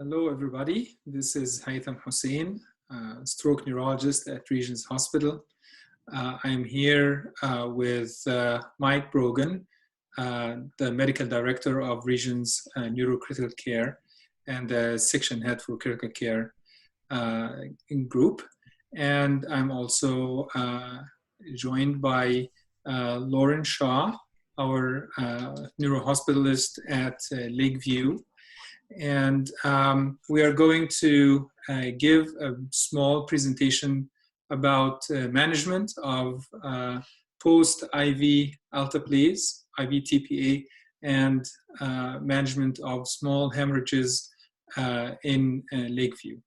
Hello, everybody. This is Haytham Hussein, stroke neurologist at Regions Hospital. I'm here with Mike Brogan, the medical director of Regions Neurocritical Care and the section head for critical care group. And I'm also joined by Lauren Shaw, our neurohospitalist at Lakeview. And we are going to give a small presentation about management of post-IV alteplase, IV tPA, and management of small hemorrhages in Lakeview.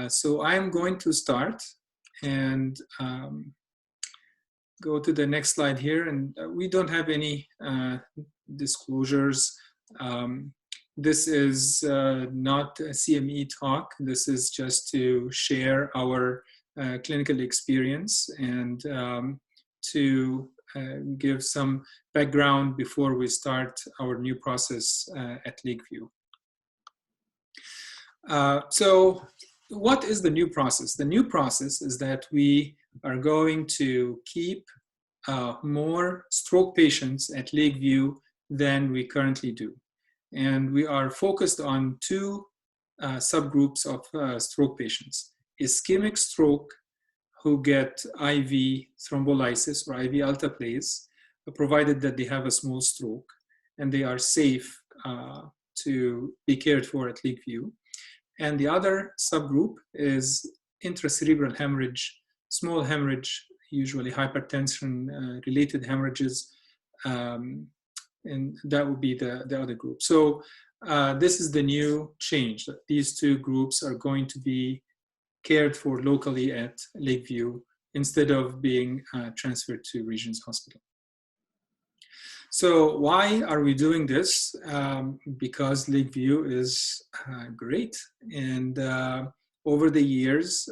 So I'm going to start and go to the next slide here. And we don't have any disclosures. This is not a CME talk. This is just to share our clinical experience and to give some background before we start our new process at Lakeview. So what is the new process? The new process is that we are going to keep more stroke patients at Lakeview than we currently do. And we are focused on two subgroups of stroke patients: ischemic stroke, who get IV thrombolysis or IV alteplase, provided that they have a small stroke and they are safe to be cared for at Lakeview. And the other subgroup is intracerebral hemorrhage, small hemorrhage, usually hypertension related hemorrhages. And that would be the other group. So this is the new change, that these two groups are going to be cared for locally at Lakeview instead of being transferred to Regions Hospital. So why are we doing this? Because Lakeview is great. And over the years,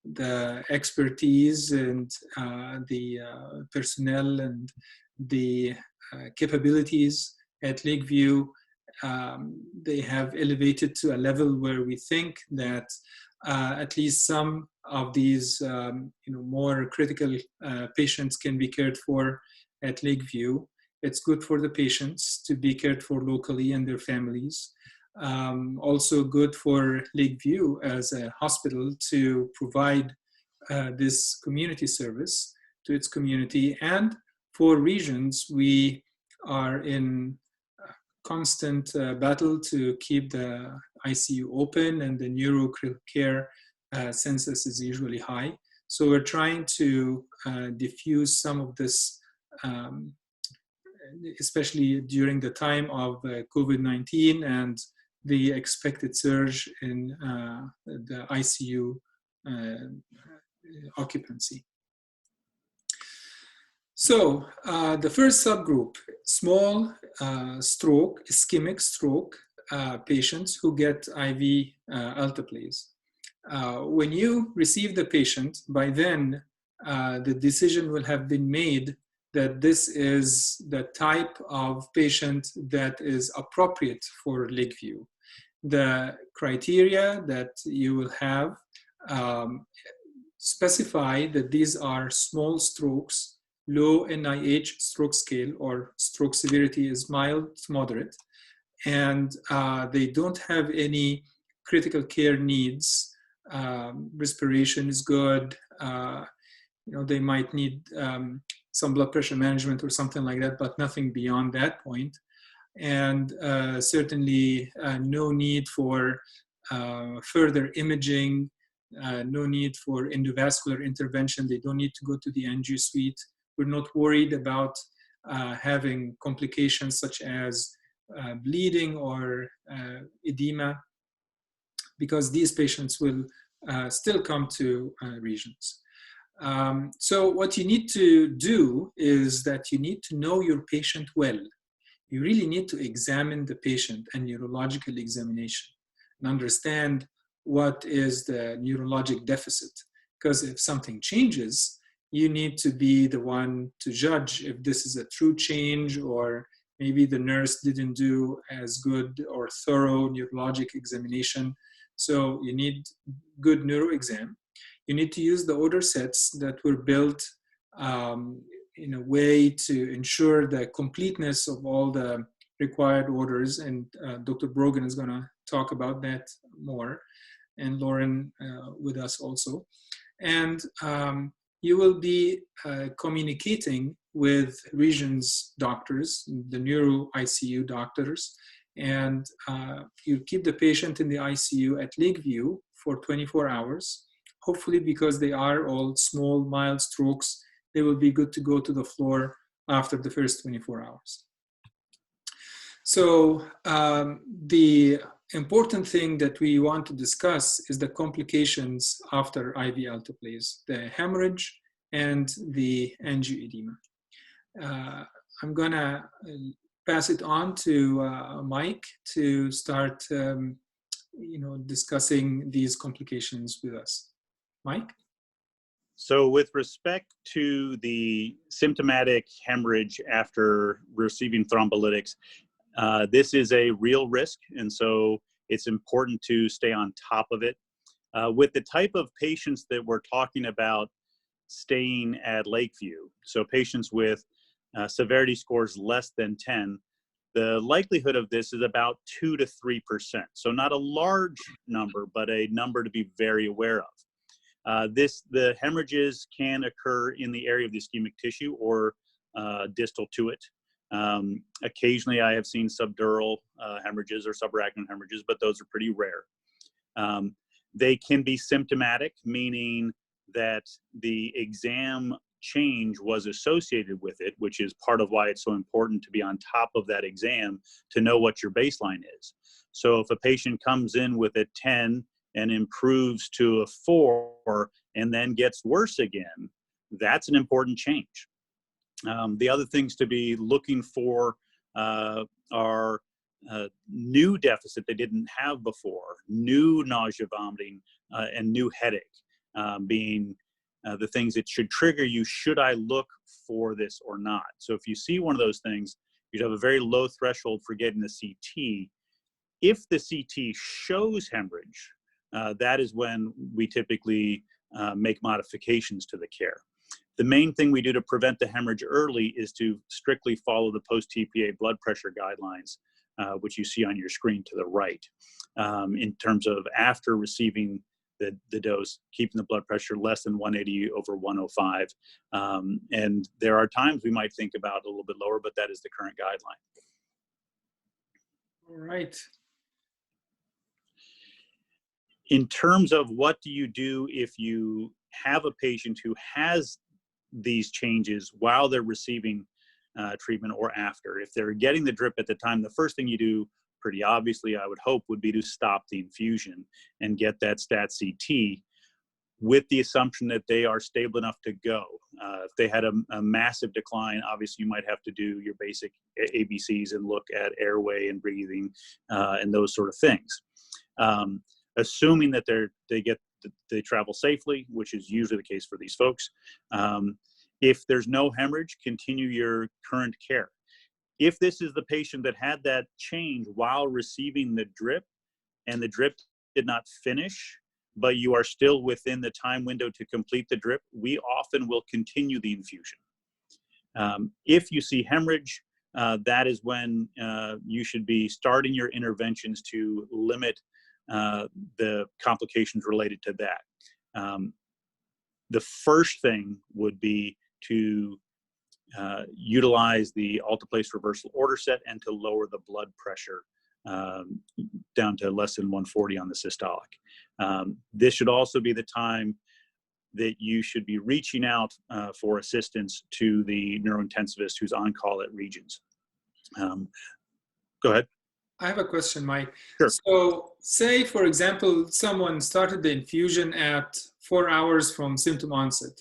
the expertise and the personnel and the capabilities at Lakeview, they have elevated to a level where we think that at least some of these more critical patients can be cared for at Lakeview. It's good for the patients to be cared for locally and their families. Also good for Lakeview as a hospital to provide this community service to its community. And for Regions, we are in constant battle to keep the ICU open, and the neurocritical care census is usually high. So we're trying to diffuse some of this, especially during the time of COVID-19 and the expected surge in the ICU occupancy. So the first subgroup, small stroke, ischemic stroke patients who get IV alteplase. When you receive the patient, by then the decision will have been made that this is the type of patient that is appropriate for Lakeview. The criteria that you will have specify that these are small strokes, low NIH stroke scale, or stroke severity is mild to moderate, and they don't have any critical care needs. Respiration is good. They might need some blood pressure management or something like that, but nothing beyond that point. And certainly no need for further imaging, no need for endovascular intervention. They don't need to go to the angio suite. We're not worried about having complications such as bleeding or edema, because these patients will still come to Regions. So what you need to do is that you need to know your patient well. You really need to examine the patient, and neurological examination, and understand what is the neurologic deficit. Because if something changes, you need to be the one to judge if this is a true change or maybe the nurse didn't do as good or thorough neurologic examination. So you need good neuro exam. You need to use the order sets that were built in a way to ensure the completeness of all the required orders. And Dr. Brogan is going to talk about that more, and Lauren with us also. And you will be communicating with regions doctors, the neuro ICU doctors, and you keep the patient in the ICU at Lakeview for 24 hours. Hopefully, because they are all small, mild strokes, they will be good to go to the floor after the first 24 hours. So the important thing that we want to discuss is the complications after IV alteplase, the hemorrhage and the angioedema. I'm gonna pass it on to Mike to start discussing these complications with us. Mike? So with respect to the symptomatic hemorrhage after receiving thrombolytics, this is a real risk, and so it's important to stay on top of it. With the type of patients that we're talking about staying at Lakeview, so patients with severity scores less than 10, the likelihood of this is about 2 to 3%. So not a large number, but a number to be very aware of. The hemorrhages can occur in the area of the ischemic tissue or distal to it. Occasionally I have seen subdural hemorrhages or subarachnoid hemorrhages, but those are pretty rare. They can be symptomatic, meaning that the exam change was associated with it, which is part of why it's so important to be on top of that exam to know what your baseline is. So if a patient comes in with a 10 and improves to a 4 and then gets worse again, that's an important change. The other things to be looking for are new deficit they didn't have before, new nausea, vomiting, and new headache being the things that should trigger you, should I look for this or not? So if you see one of those things, you'd have a very low threshold for getting the CT. If the CT shows hemorrhage, that is when we typically make modifications to the care. The main thing we do to prevent the hemorrhage early is to strictly follow the post-tPA blood pressure guidelines, which you see on your screen to the right, in terms of after receiving the dose, keeping the blood pressure less than 180 over 105. And there are times we might think about a little bit lower, but that is the current guideline. All right. In terms of what do you do if you have a patient who has these changes while they're receiving treatment or after? If they're getting the drip at the time, the first thing you do, pretty obviously, I would hope, would be to stop the infusion and get that stat CT with the assumption that they are stable enough to go. If they had a massive decline, obviously you might have to do your basic ABCs and look at airway and breathing and those sort of things. Assuming that they travel safely, which is usually the case for these folks. If there's no hemorrhage, continue your current care. If this is the patient that had that change while receiving the drip and the drip did not finish, but you are still within the time window to complete the drip, we often will continue the infusion. If you see hemorrhage, that is when you should be starting your interventions to limit the complications related to that. The first thing would be to utilize the alteplase reversal order set and to lower the blood pressure down to less than 140 on the systolic. This should also be the time that you should be reaching out for assistance to the neurointensivist who's on call at Regions. Go ahead. I have a question, Mike. Sure. So say, for example, someone started the infusion at 4 hours from symptom onset,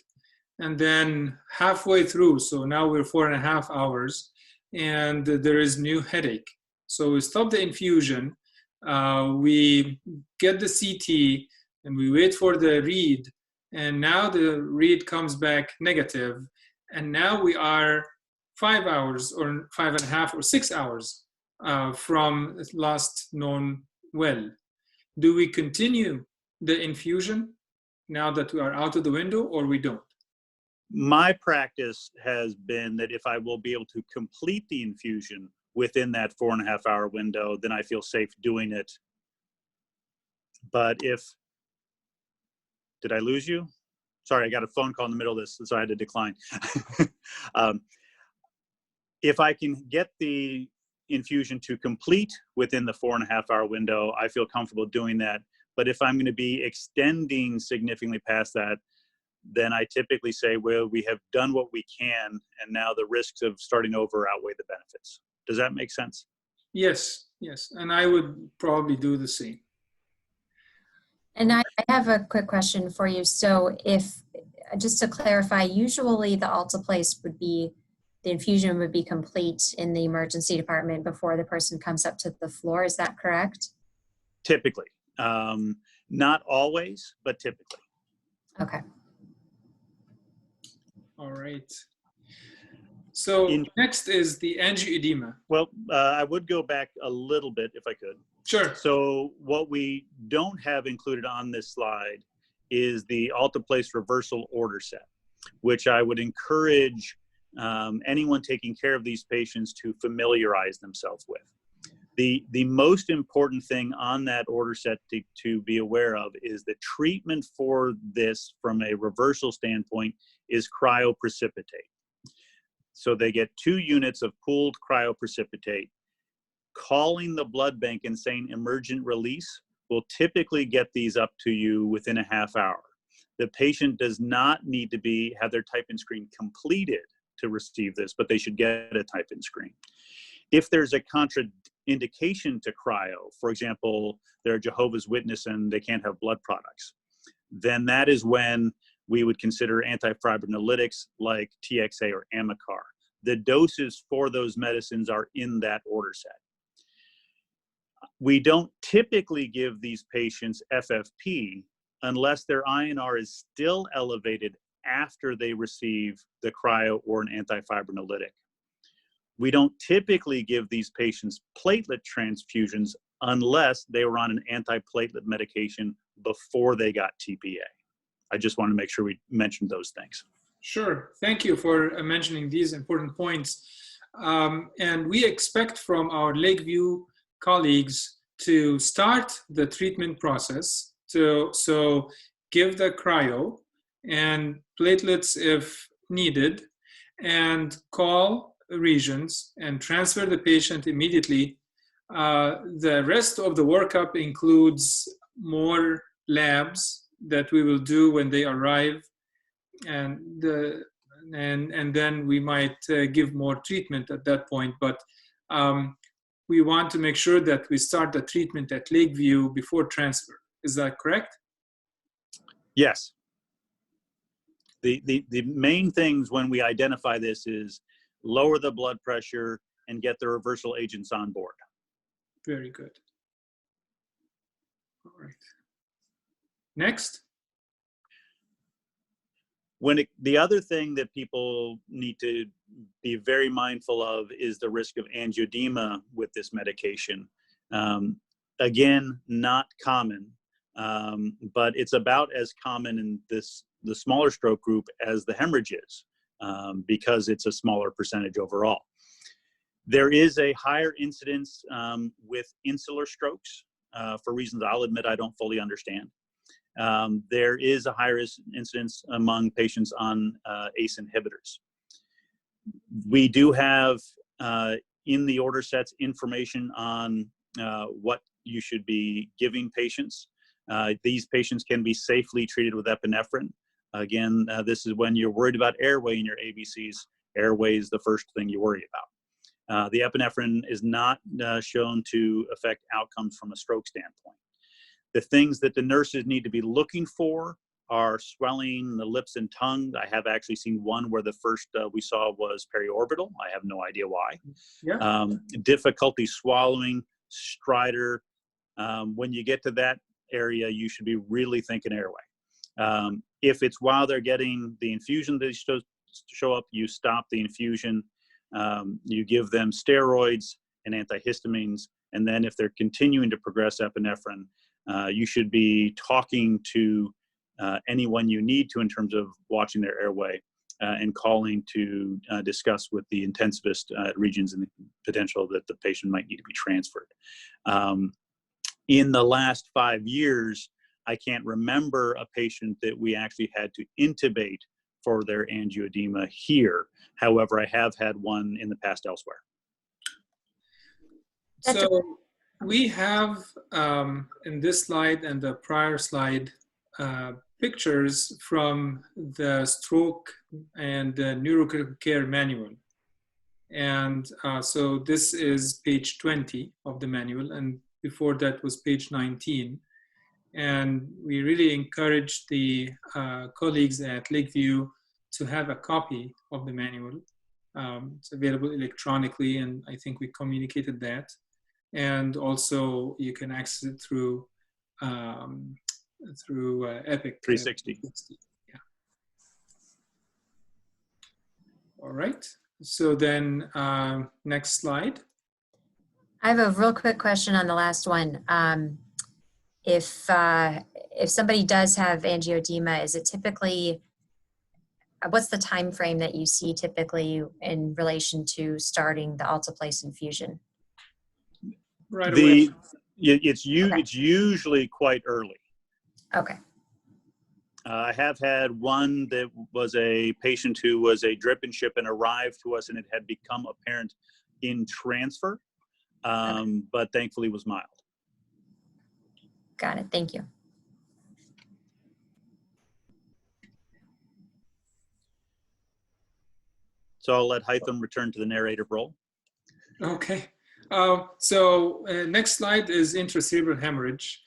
and then halfway through, so now we're 4.5 hours, and there is new headache. So we stop the infusion, we get the CT, and we wait for the read, and now the read comes back negative, and now we are 5 hours or 5.5 or 6 hours from last known well. Do we continue the infusion now that we are out of the window, or we don't? My practice has been that if I will be able to complete the infusion within that 4.5 hour window, then I feel safe doing it. But did I lose you? Sorry, I got a phone call in the middle of this, so I had to decline. If I can get the infusion to complete within the 4.5 hour window, I feel comfortable doing that. But if I'm going to be extending significantly past that, then I typically say, well, we have done what we can, and now the risks of starting over outweigh the benefits. Does that make sense? Yes, yes. And I would probably do the same. And I have a quick question for you. So if, just to clarify, usually the alteplase would be, the infusion would be complete in the emergency department before the person comes up to the floor. Is that correct? Typically. Not always, but typically. Okay. All right. So next is the angioedema. Well, I would go back a little bit if I could. Sure. So what we don't have included on this slide is the alteplase reversal order set, which I would encourage anyone taking care of these patients to familiarize themselves with. The most important thing on that order set to be aware of is the treatment for this from a reversal standpoint is cryoprecipitate. So they get 2 units of pooled cryoprecipitate. Calling the blood bank and saying emergent release will typically get these up to you within a half hour. The patient does not need to have their type-in screen completed to receive this, but they should get a type-in screen. If there's a contraindication to cryo, for example, they're Jehovah's Witness and they can't have blood products, then that is when we would consider antifibrinolytics like TXA or Amicar. The doses for those medicines are in that order set. We don't typically give these patients FFP unless their INR is still elevated after they receive the cryo or an antifibrinolytic. We don't typically give these patients platelet transfusions unless they were on an antiplatelet medication before they got tPA. I just want to make sure we mentioned those things. Sure. Thank you for mentioning these important points. And we expect from our Lakeview colleagues to start the treatment process. So give the cryo and platelets if needed, and call regions and transfer the patient immediately. The rest of the workup includes more labs that we will do when they arrive, and then we might give more treatment at that point. But we want to make sure that we start the treatment at Lakeview before transfer. Is that correct? Yes. The main things when we identify this is lower the blood pressure and get the reversal agents on board. Very good. All right. Next. The other thing that people need to be very mindful of is the risk of angioedema with this medication. Again, not common, but it's about as common in the smaller stroke group as the hemorrhage is, because it's a smaller percentage overall. There is a higher incidence with insular strokes for reasons I'll admit I don't fully understand. There is a higher incidence among patients on ACE inhibitors. We do have in the order sets information on what you should be giving patients. These patients can be safely treated with epinephrine. Again, this is when you're worried about airway in your ABCs. Airway is the first thing you worry about. The epinephrine is not shown to affect outcomes from a stroke standpoint. The things that the nurses need to be looking for are swelling in the lips and tongue. I have actually seen one where the first we saw was periorbital. I have no idea why. Yeah. Difficulty swallowing, stridor. When you get to that area, you should be really thinking airway. If it's while they're getting the infusion that show up, you stop the infusion. You give them steroids and antihistamines, and then if they're continuing to progress epinephrine, you should be talking to anyone you need to in terms of watching their airway and calling to discuss with the intensivist regions and the potential that the patient might need to be transferred. In the last 5 years, I can't remember a patient that we actually had to intubate for their angioedema here. However, I have had one in the past elsewhere. So we have in this slide and the prior slide pictures from the stroke and the neurocritical care manual. And so this is page 20 of the manual, and before that was page 19. And we really encourage the colleagues at Lakeview to have a copy of the manual. It's available electronically, and I think we communicated that. And also you can access it through Epic 360. Yeah. All right. So then next slide. I have a real quick question on the last one. If somebody does have angioedema, is it typically, what's the time frame that you see typically in relation to starting the alteplase infusion? Right away. It's usually quite early. Okay. I have had one that was a patient who was a drip and ship and arrived to us, and it had become apparent in transfer, but thankfully was mild. Got it. Thank you. So I'll let Hytham return to the narrative role. Okay. Next slide is intracerebral hemorrhage.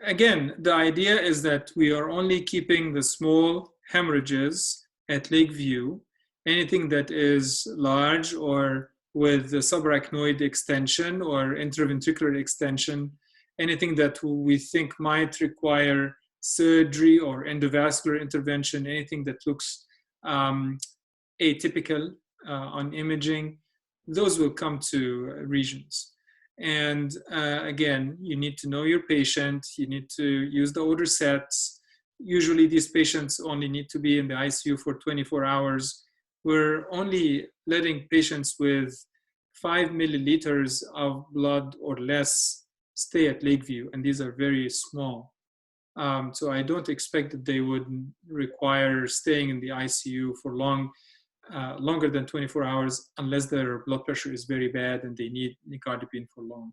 Again, the idea is that we are only keeping the small hemorrhages at Lakeview. Anything that is large or with the subarachnoid extension or intraventricular extension, anything that we think might require surgery or endovascular intervention, anything that looks atypical on imaging, those will come to regions. And again, you need to know your patient, you need to use the order sets. Usually these patients only need to be in the ICU for 24 hours. We're only letting patients with 5 milliliters of blood or less stay at Lakeview, and these are very small. So I don't expect that they would require staying in the ICU for longer than 24 hours unless their blood pressure is very bad and they need nicardipine for long.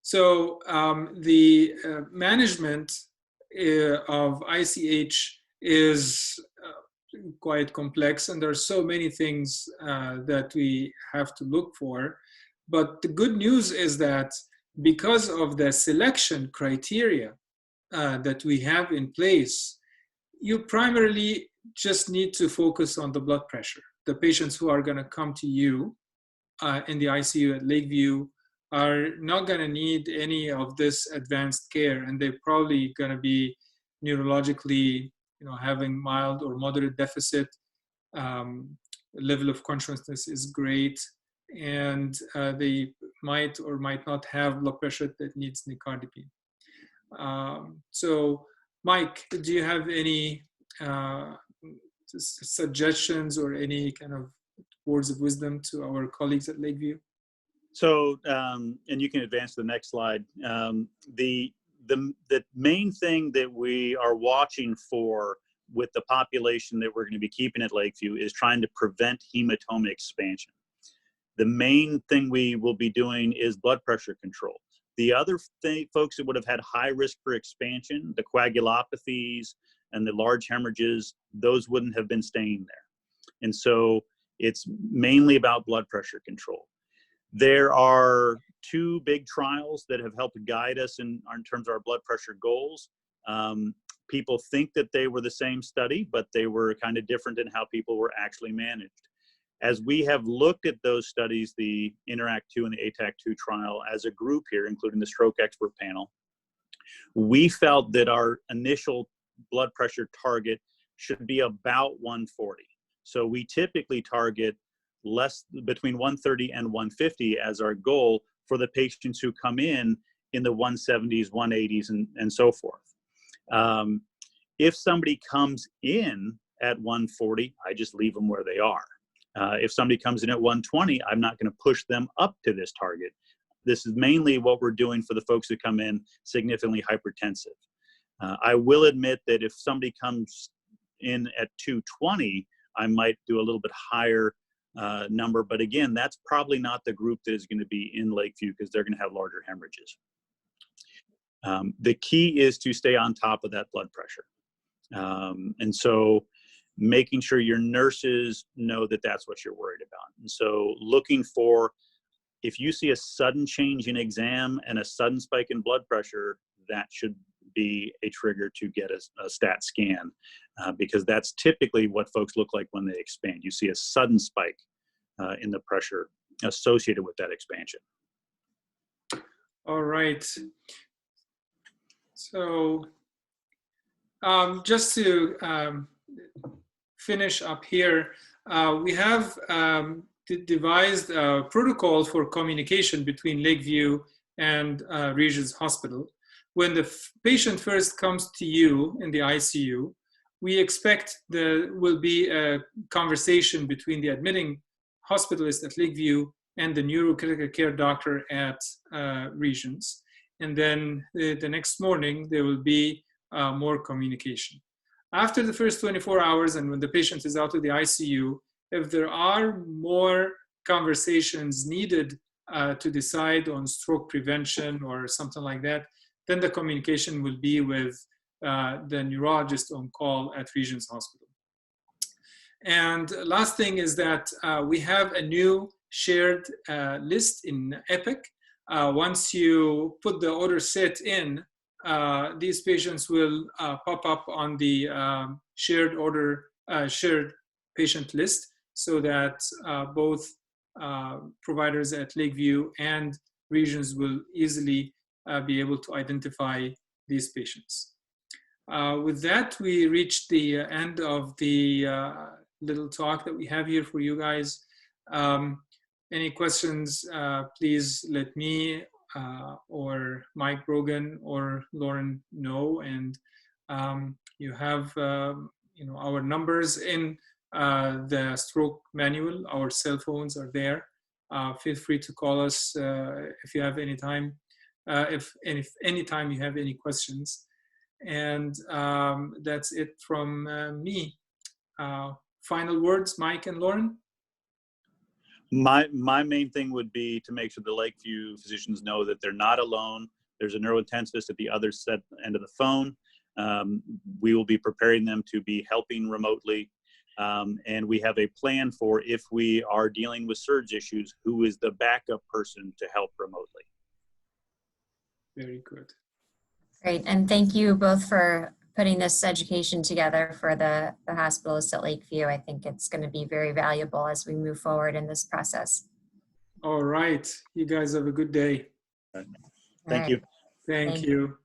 So the management of ICH is quite complex, and there are so many things that we have to look for. But the good news is that because of the selection criteria that we have in place, you primarily just need to focus on the blood pressure. The patients who are going to come to you in the ICU at Lakeview are not going to need any of this advanced care, and they're probably going to be neurologically, having mild or moderate deficit. Level of consciousness is great, and they might or might not have blood pressure that needs nicardipine. So, Mike, do you have any suggestions or any kind of words of wisdom to our colleagues at Lakeview? So, and you can advance to the next slide. The main thing that we are watching for with the population that we're going to be keeping at Lakeview is trying to prevent hematoma expansion. The main thing we will be doing is blood pressure control. The other folks that would have had high risk for expansion, the coagulopathies and the large hemorrhages, those wouldn't have been staying there. And so it's mainly about blood pressure control. There are 2 big trials that have helped guide us in terms of our blood pressure goals. People think that they were the same study, but they were kind of different in how people were actually managed. As we have looked at those studies, the INTERACT-2 and the ATAC-2 trial as a group here, including the stroke expert panel, we felt that our initial blood pressure target should be about 140. So we typically target between 130 and 150 as our goal for the patients who come in the 170s, 180s, and so forth. If somebody comes in at 140, I just leave them where they are. If somebody comes in at 120, I'm not going to push them up to this target. This is mainly what we're doing for the folks who come in significantly hypertensive. I will admit that if somebody comes in at 220, I might do a little bit higher number. But again, that's probably not the group that is going to be in Lakeview because they're going to have larger hemorrhages. The key is to stay on top of that blood pressure. And so making sure your nurses know that that's what you're worried about. And so looking for, if you see a sudden change in exam and a sudden spike in blood pressure, that should be a trigger to get a stat scan, because that's typically what folks look like when they expand. You see a sudden spike in the pressure associated with that expansion. All right. So just to finish up here, we have devised a protocol for communication between Lakeview and Regis Hospital. When the patient first comes to you in the ICU, we expect there will be a conversation between the admitting hospitalist at Lakeview and the neurocritical care doctor at Regis. And then the next morning, there will be more communication. After the first 24 hours and when the patient is out of the ICU, if there are more conversations needed to decide on stroke prevention or something like that, then the communication will be with the neurologist on call at Regis Hospital. And last thing is that we have a new shared list in Epic. Once you put the order set in, these patients will pop up on the shared patient list so that both providers at Lakeview and Regis will easily be able to identify these patients. With that, we reached the end of the little talk that we have here for you guys. Any questions, please let me or Mike Brogan or Lauren know. And you have our numbers in the stroke manual. Our cell phones are there. Feel free to call us if you have any time. If any time you have any questions. And that's it from me. Final words, Mike and Lauren? My main thing would be to make sure the Lakeview physicians know that they're not alone. There's a neurointensivist at the other end of the phone. We will be preparing them to be helping remotely. And we have a plan for if we are dealing with surge issues, who is the backup person to help remotely. Very good. Great, and thank you both for putting this education together for the hospitalists at Lakeview. I think it's going to be very valuable as we move forward in this process. All right. You guys have a good day. Thank you. Thank you.